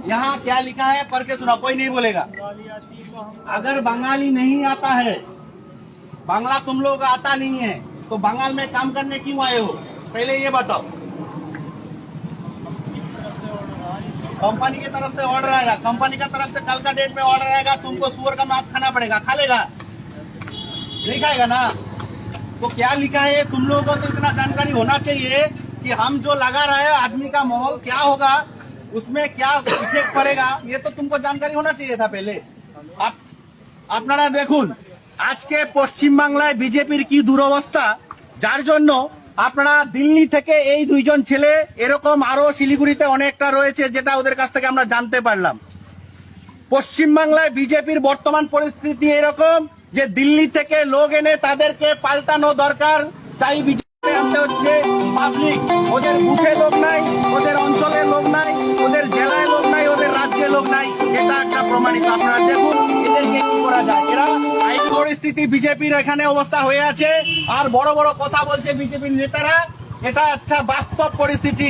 यहाँ क्या लिखा है पढ़ के सुना, कोई नहीं बोलेगा। अगर बंगाली नहीं आता है, बांग्ला तुम लोग आता नहीं है, तो बंगाल में काम करने क्यों आए हो, पहले ये बताओ। कंपनी की तरफ से ऑर्डर आएगा, कंपनी का तरफ से कल का डेट में ऑर्डर आएगा, तुमको सुअर का मांस खाना पड़ेगा, खा लेगा? नहीं खाएगा ना? तो क्या लिखा है, तुम लोगों को तो इतना जानकारी होना चाहिए कि हम जो लगा रहे हैं आदमी का माहौल क्या होगा, उसमें क्या इफेक्ट पड़ेगा, ये तो तुमको जानकारी होना चाहिए था पहले। আপনারা দেখুন আজকে পশ্চিম বাংলায় বিজেপির কি দুরবস্থা, যার জন্য আপনারা দিল্লি থেকে এই দুইজন ছেলে, এরকম আরো শিলিগুড়িতে অনেকটা রয়েছে যেটা ওদের কাছ থেকে আমরা জানতে পারলাম। পশ্চিম বাংলায় বিজেপির বর্তমান পরিস্থিতি এরকম যে দিল্লি থেকে লোক এনে তাদেরকে পাল্টানো দরকার, চাই বিজেপি আনতে হচ্ছে পাবলিক। ওদের বুথে লোক নাই, ওদের অঞ্চলে লোক নাই, ওদের জেলায় লোক নাই, ওদের রাজ্যে লোক নাই, এটা একটা প্রমাণিত। আপনারা দেখুন এদেরকে কি করা যায়। এরা আইনি পরিস্থিতি বিজেপির এখানে অবস্থা হয়ে আছে, আর বড় বড় কথা বলছে বিজেপির নেতারা, এটা আচ্ছা বাস্তব পরিস্থিতি।